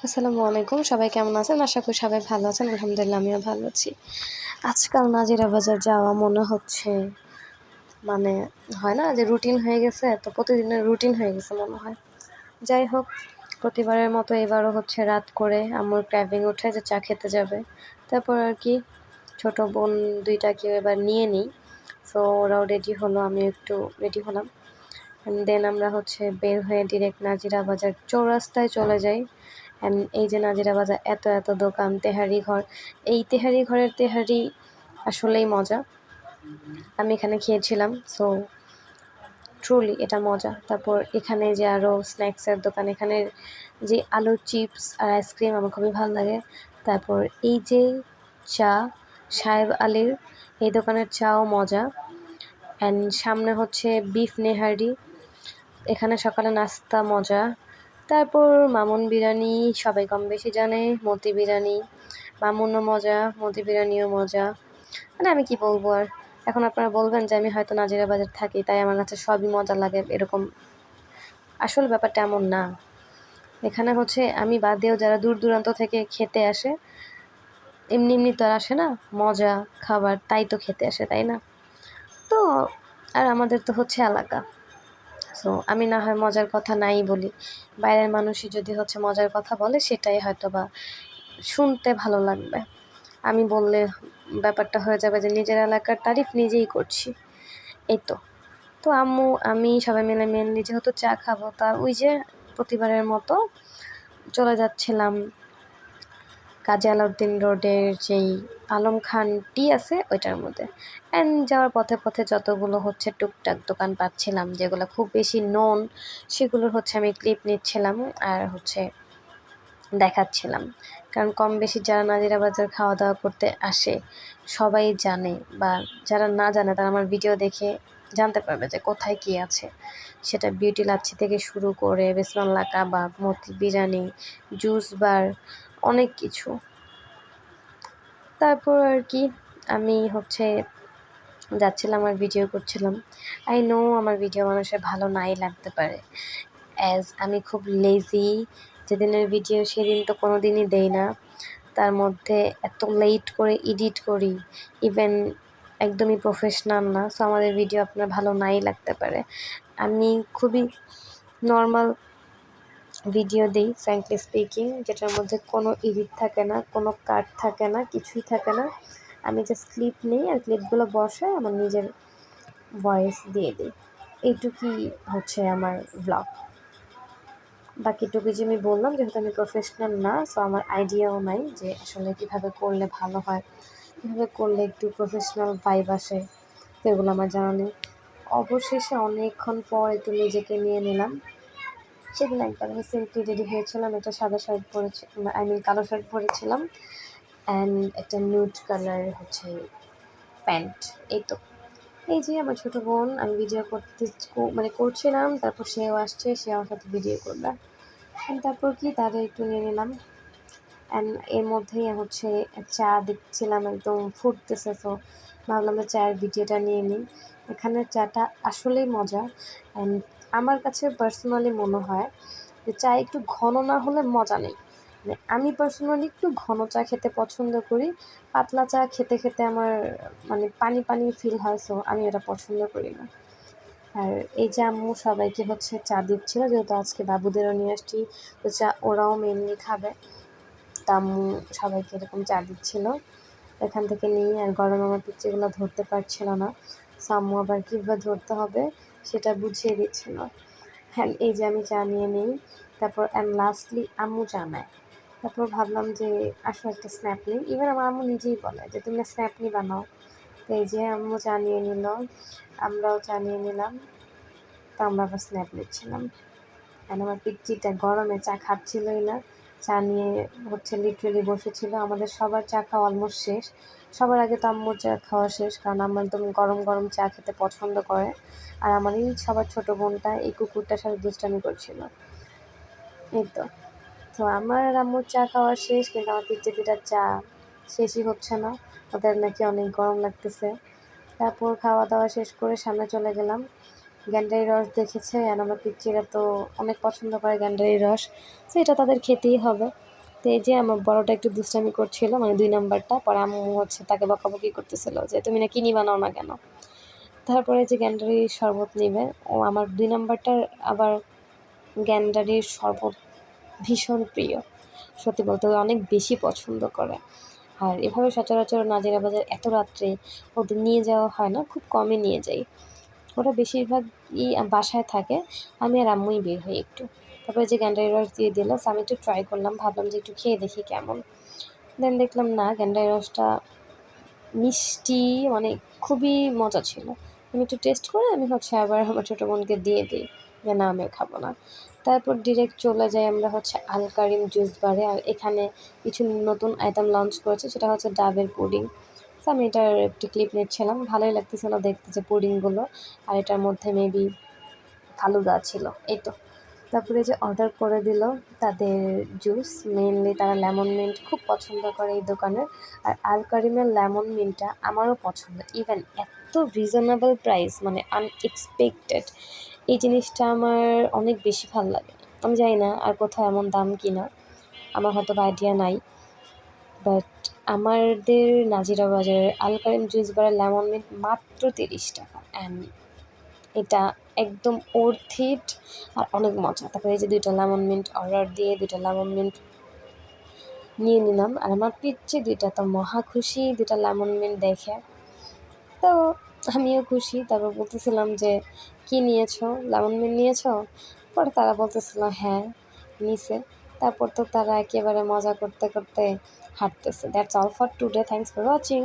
আসসালামু আলাইকুম। সবাই কেমন আছেন? আশা করি সবাই ভালো আছেন। আলহামদুলিল্লাহ আমিও ভালো আছি। আজকাল নাজিরা বাজার যাওয়া মনে হচ্ছে মানে হয় না যে রুটিন হয়ে গেছে, তো প্রতিদিনের রুটিন হয়ে গেছে মনে হয়। যাই হোক, প্রতিবারের মতো এবারও হচ্ছে রাত করে আম্মুর ক্র্যাভিং উঠে যে চা খেতে যাবে। তারপর আর কি ছোট বোন ২ টাকেও এবার নিয়ে নিই। সো ওরাও রেডি হলো, আমিও একটু রেডি হলাম। দেন আমরা হচ্ছে বের হয়ে ডিরেক্ট নাজিরা বাজার চৌরাস্তায় চলে যাই। এই যে নাজিরা বাজার এত দোকান, তেহারি ঘর, এই তেহারি ঘরের তেহারি আসলেই মজা। আমি এখানে খেয়েছিলাম, সো ট্রুলি এটা মজা। তারপর এখানে যে আরও স্ন্যাক্সের দোকান, এখানের যে আলুর চিপস আর আইসক্রিম আমার খুবই ভালো লাগে। তারপর এই যে চা, সাহেব আলীর এই দোকানের চাও মজা। সামনে হচ্ছে বিফ নেহারি, এখানে সকালে নাস্তা মজা। তারপর মামুন বিরিয়ানি সবাই কম বেশি জানে, মতি বিরিয়ানি, মামুনও মজা, মতি বিরিয়ানিও মজা। মানে আমি কি বলবো আর। এখন আপনারা বলবেন যে আমি হয়তো নাজিরা বাজার থাকি তাই আমার কাছে সবই মজা লাগে, এরকম আসলে ব্যাপারটা এমন না। এখানে হচ্ছে আমি বাদ দিয়েও যারা দূর দূরান্ত থেকে খেতে আসে, এমনি তো আর আসে না মজা খাবার, তাই তো খেতে আসে, তাই না? তো আর আমাদের তো হচ্ছে এলাকা, সো আমি না হয় মজার কথা নাই বলি, বাইরের মানুষই যদি হচ্ছে মজার কথা বলে সেটাই হয়তো বা শুনতে ভালো লাগবে। আমি বললে ব্যাপারটা হয়ে যাবে যে নিজের এলাকার তারিফ নিজেই করছি। এই তো। তো আম্মু আমি সবাই মিলে মেনলি যেহেতু চা খাবো, তা ওই যে প্রতিবারের মতো চলে যাচ্ছিলাম কাজী আলাউদ্দিন রোডের যেই আলম খান টি আছে ওইটার মধ্যে। যাওয়ার পথে যতগুলো হচ্ছে টুকটাক দোকান পাচ্ছিলাম যেগুলো খুব বেশি নোন, সেগুলোর হচ্ছে আমি ক্লিপ নিচ্ছিলাম আর হচ্ছে দেখাচ্ছিলাম। কারণ কম বেশি যারা নাজিরা বাজার খাওয়া দাওয়া করতে আসে সবাই জানে, বা যারা না জানে তারা আমার ভিডিও দেখে জানতে পারবে যে কোথায় কী আছে। সেটা বিউটি লাচ্ছি থেকে শুরু করে বিসমিল্লাহ কাবাব, মতি বিরিয়ানি, জুস বার, অনেক কিছু। তারপর আর কি আমি হচ্ছে যাচ্ছিলাম আর ভিডিও করছিলাম। আই নো আমার ভিডিও মানুষের ভালো নাই লাগতে পারে, আমি খুব লেজি। যেদিনের ভিডিও সেদিন তো কোনো দিনই দেই না, তার মধ্যে এত লেট করে এডিট করি, ইভেন একদমই প্রফেশনাল না। সো আমাদের ভিডিও আপনার ভালো নাই লাগতে পারে। আমি খুবই নর্মাল ভিডিও দিই, ফ্র্যাঙ্কলি স্পিকিং, যেটার মধ্যে কোনো এডিট থাকে না, কোনো কাট থাকে না, কিছুই থাকে না। আমি জাস্ট ক্লিপ নিই আর ক্লিপগুলো বসাই আমার নিজের ভয়েস দিয়ে দিই। এইটুকুই হচ্ছে আমার ব্লগ। বাকিটুকু যে আমি বললাম, যেহেতু আমি প্রফেশনাল না, সো আমার আইডিয়াও নাই যে আসলে কীভাবে করলে ভালো হয়, কীভাবে করলে একটু প্রফেশনাল ভাইব আসে, তো এগুলো আমার জানা নেই। অবশেষে অনেকক্ষণ পর একটু নিজেকে নিয়ে নিলাম। সেদিন একবার আমি সিম্পলি রেডি হয়েছিলাম, একটা সাদা শার্ট পরেছি, কালো শার্ট পরেছিলাম, একটা নিউড কালার হচ্ছে প্যান্ট। এই তো। এই যে আমার ছোটো বোন, আমি ভিডিও করছিলাম, তারপর সেও আসছে, সে আমার সাথে ভিডিও করবে। তারপর কি তাদের একটু নিয়ে নিলাম। এর মধ্যেই হচ্ছে চা দেখছিলাম একদম ফুটতেছে, তো ভাবলাম যে চায়ের ভিডিওটা নিয়ে নিই। এখানের চাটা আসলেই মজা। আমার কাছে পার্সোনালি মনে হয় যে চা একটু ঘন না হলে মজা নেই। আমি পার্সোনালি একটু ঘন চা খেতে পছন্দ করি। পাতলা চা খেতে আমার পানি ফিল হয়, সো আমি এটা পছন্দ করি না। আর এই যে আম্মু সবাইকে হচ্ছে চা দিচ্ছিল, যেহেতু আজকে বাবুদেরও নিয়ে আসছি, তো চা ওরাও মেনলি খাবে, তা আম্মু সবাইকে এরকম চা দিচ্ছিল। এখান থেকে নিয়ে আর গরম আমার পিচ্চিগুলো ধরতে পারছিল না, সো আম্মু আবার কীভাবে ধরতে হবে সেটা বুঝিয়ে দিচ্ছিল। হ্যাঁ, এই যে আমি চা নিয়ে নিই, তারপর লাস্টলি আম্মু চা নেয়। তারপর ভাবলাম যে আসো একটা স্ন্যাপ নিই। ইভেন আমার আম্মু নিজেই বলে যে তুমি স্ন্যাপ নি বানাও। তো এই যে আম্মু চা নিয়ে নিল, আমরাও চা নিয়ে নিলাম, তো আমরা আবার স্ন্যাপ নিচ্ছিলাম। আমার পিচ্চিটা গরমে চা খাচ্ছিলই না, চা নিয়ে হচ্ছে লিটারেলি বসেছিল। আমাদের সবার চা খাওয়া অলমোস্ট শেষ। সবার আগে তো আম্মুর চা খাওয়া শেষ, কারণ আম্মু একদম গরম চা খেতে পছন্দ করে। আর আমার এই সবার ছোটো বোনটা এই কুকুরটার সাথে দুষ্টামি করছিল। এই তো আমার আর আম্মুর চা খাওয়া শেষ, কিন্তু আমার পিচ্চিটার চা শেষই হচ্ছে না, ওদের নাকি অনেক গরম লাগতেছে। তারপর খাওয়া দাওয়া শেষ করে সামনে চলে গেলাম। গ্যান্ডারি রস দেখেছে, আর আমার পিচ্চিরা তো অনেক পছন্দ করে গ্যান্ডারি রস, তো এটা তাদের খেতেই হবে। তো এই যে আমার বড়টা একটু দুষ্টামি করছিল, মানে 2 নাম্বারটা। পরে আম্মু হচ্ছে তাকে বকাবকি করতেছিল যে, "তুমি না কিনি বানাও না কেন?" তারপরে যে গ্যান্ডারির শরবত নিবে, ও আমার 2 নাম্বারটার আবার গ্যান্ডারির শরবত ভীষণ প্রিয়। সত্যি বলতে ও অনেক বেশি পছন্দ করে। আর এভাবে সচরাচর নাজিরা বাজার এত রাত্রে ওদের নিয়ে যাওয়া হয় না, খুব কমই নিয়ে যাই। ওরা বেশিরভাগই বাসায় থাকে, আমি আর আম্মুই বের হই একটু। তারপরে যে গ্যান্ডারি রস দিয়ে দিল, সো আমি একটু ট্রাই করলাম, ভাবলাম যে একটু খেয়ে দেখি কেমন। দেন দেখলাম না, গ্যান্ডারি রসটা মিষ্টি, মানে খুবই মজা ছিল। আমি একটু টেস্ট করে আমি হচ্ছে আবার আমার ছোটো বোনকে দিয়ে দিই যে না আমি আর খাবো না। তারপর ডিরেক্ট চলে যাই আমরা হচ্ছে আল কারিম জুস বারে। আর এখানে কিছু নতুন আইটেম লঞ্চ করেছে, সেটা হচ্ছে ডাবের পুডিং। সো আমি এটার একটি ক্লিপ নিচ্ছিলাম, ভালোই লাগতেছিল দেখতে যে পুডিংগুলো। আর এটার মধ্যে মেবি ফালুদা ছিল, এই তো। তারপরে যে অর্ডার করে দিল তাদের জুস, মেইনলি তারা লেমন মিন্ট খুব পছন্দ করে এই দোকানের। আর আল কারিমের লেমন মিন্টটা আমারও পছন্দ, ইভেন এত রিজনেবল প্রাইস, মানে আনএক্সপেক্টেড। এই জিনিসটা আমার অনেক বেশি ভালো লাগে। আমি জানি না আর কোথাও এমন দাম কিনা, আমার হয়তো বা আইডিয়া নাই, বাট আমাদের নাজিরা বাজারের আল কারিম জুস বারের লেমন মিন্ট মাত্র 30 টাকা, অ্যান্ড এটা একদম worth it আর অনেক মজা। তারপরে এই যে 2টা লেমন মিন্ট অর্ডার দিয়ে 2টা লেমন মিন্ট নিয়ে নিলাম। আর আমার পিচ্চি 2টা তো মহা খুশি 2টা লেমন মিন্ট দেখে। তো আমিও খুশি। তারপর বলতেছিলাম যে, "কী নিয়েছো? লেমন মিন্ট নিয়েছো?" পরে তারা বলতেছিল, "হ্যাঁ, নিছে।" তারপর তো তারা একেবারে মজা করতে, করতে হাঁটতেছে। That's all for today. Thanks for watching.